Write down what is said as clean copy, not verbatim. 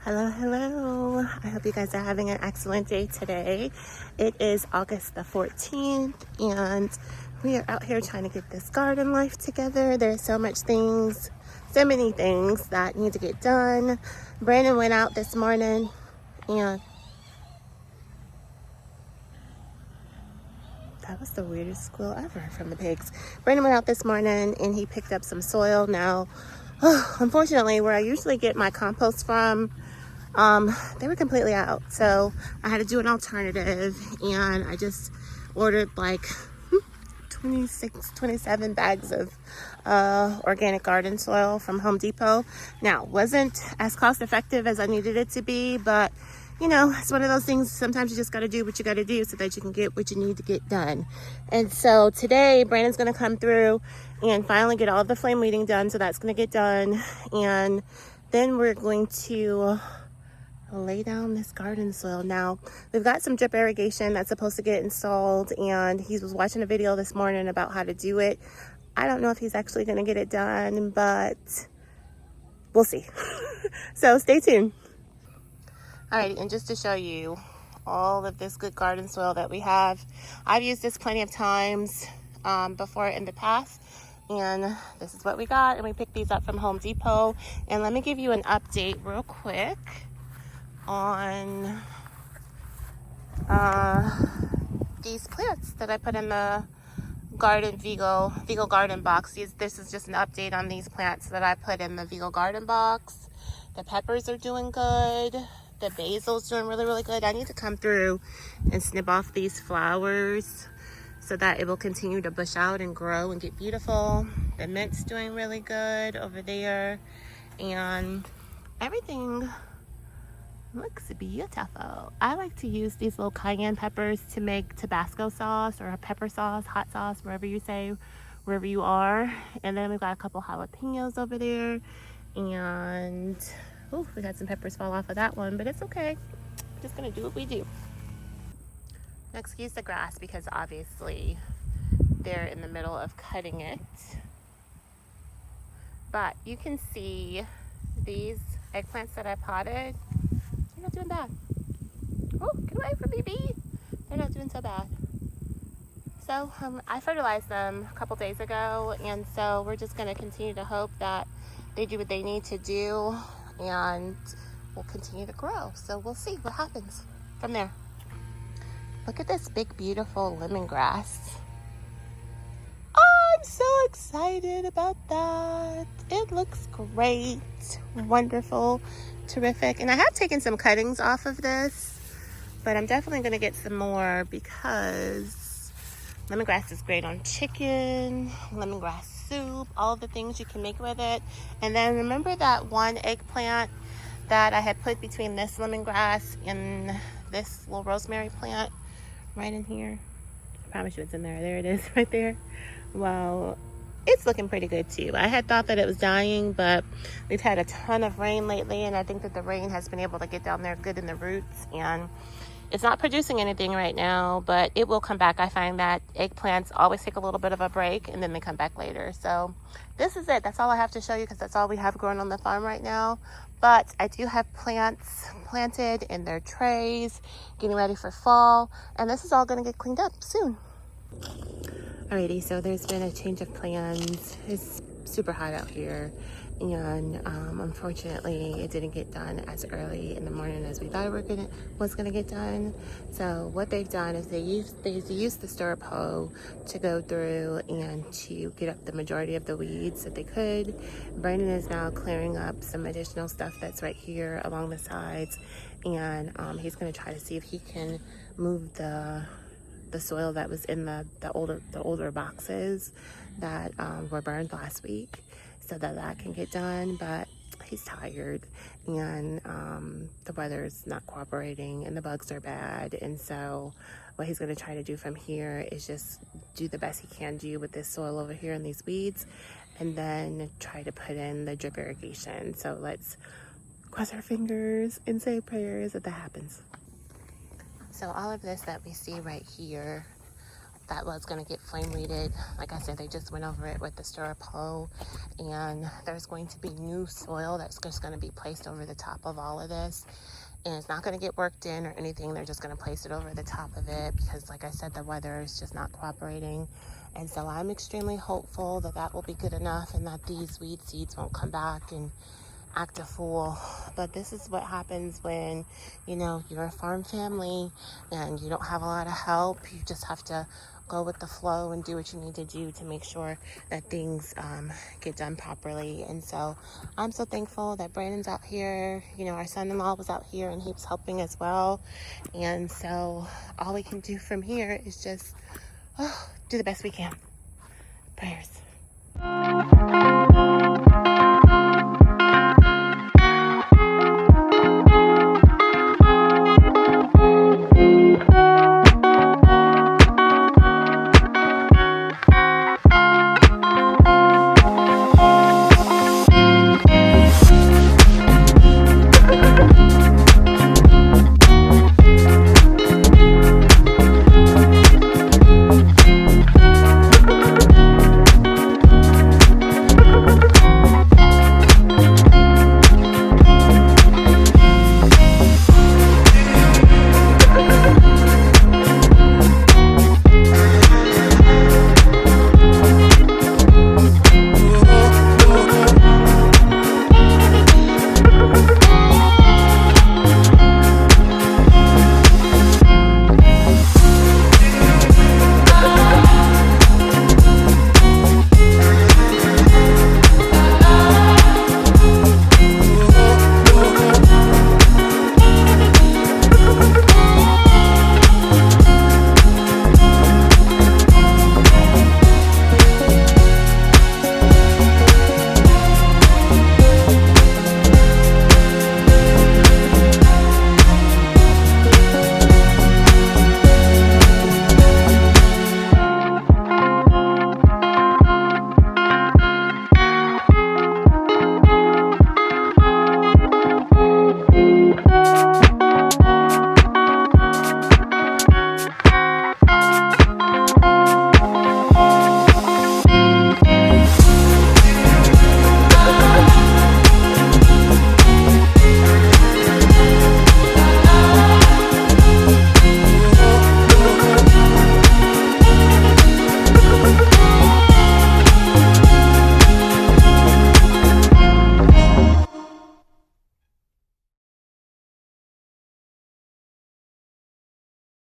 Hello, hello. I hope you guys are having an excellent day today. It is August the 14th and we are out here trying to get this garden life together. There's so many things that need to get done. Brandon went out this morning and that was the weirdest squeal ever from the pigs. Brandon went out this morning and he picked up some soil. Now, unfortunately, where I usually get my compost from, they were completely out, so I had to do an alternative, and I just ordered like 27 bags of organic garden soil from Home Depot. Now, wasn't as cost effective as I needed it to be, but you know, it's one of those things. Sometimes you just got to do what you got to do so that you can get what you need to get done. And so today Brandon's going to come through and finally get all of the flame weeding done, so that's going to get done, and then we're going to lay down this garden soil. Now, we've got some drip irrigation that's supposed to get installed, and he was watching a video this morning about how to do it. I don't know if he's actually going to get it done, but we'll see. So stay tuned. Alrighty, and just to show you all of this good garden soil that we have, I've used this plenty of times before in the past, and this is what we got, and we picked these up from Home Depot. And let me give you an update real quick on these plants that I put in the garden Vigo garden box. This is just an update on these plants that I put in the Vigo garden box. The peppers are doing good. The basil's doing really good. I need to come through and snip off these flowers so that it will continue to bush out and grow and get beautiful. The mint's doing really good over there, and everything looks beautiful. I like to use these little cayenne peppers to make Tabasco sauce or a pepper sauce, hot sauce, wherever you are. And then we've got a couple jalapenos over there, and oh, we had some peppers fall off of that one, but it's okay. I'm just gonna do what we do. Now, excuse the grass because obviously they're in the middle of cutting it, but you can see these eggplants that I potted. They're not doing bad. Oh, get away from me, bee. They're not doing so bad. So I fertilized them a couple days ago, and so we're just going to continue to hope that they do what they need to do and will continue to grow. So we'll see what happens from there. Look at this big, beautiful lemongrass. I'm so excited about that. It looks great, wonderful, terrific. And I have taken some cuttings off of this, but I'm definitely going to get some more because lemongrass is great on chicken, lemongrass soup, all the things you can make with it. And then remember that one eggplant that I had put between this lemongrass and this little rosemary plant right in here? I promise you it's in there. There it is right there. Well, it's looking pretty good too. I had thought that it was dying, but we've had a ton of rain lately, and I think that the rain has been able to get down there good in the roots, and it's not producing anything right now, but it will come back. I find that eggplants always take a little bit of a break and then they come back later. So this is it. That's all I have to show you because that's all we have growing on the farm right now. But I do have plants planted in their trays, getting ready for fall, and this is all going to get cleaned up soon. Alrighty, so there's been a change of plans. It's super hot out here, and unfortunately it didn't get done as early in the morning as we thought it was gonna get done. So what they've done is they used the stirrup hoe to go through and to get up the majority of the weeds that they could. Brandon is now clearing up some additional stuff that's right here along the sides, and he's gonna try to see if he can move the soil that was in the older boxes that were burned last week, so that can get done. But he's tired, and the weather's not cooperating, and the bugs are bad. And so what he's going to try to do from here is just do the best he can do with this soil over here and these weeds, and then try to put in the drip irrigation. So let's cross our fingers and say prayers that happens. So all of this that we see right here that was going to get flame weeded. Like I said, they just went over it with the stirrup hoe, and there's going to be new soil that's just going to be placed over the top of all of this. And it's not going to get worked in or anything. They're just going to place it over the top of it because, like I said, the weather is just not cooperating. And so I'm extremely hopeful that that will be good enough and that these weed seeds won't come back and act a fool. But this is what happens when, you know, you're a farm family and you don't have a lot of help. You just have to go with the flow and do what you need to do to make sure that things get done properly. And so I'm so thankful that Brandon's out here. You know, our son-in-law was out here and he was helping as well. And so all we can do from here is just do the best we can. Prayers.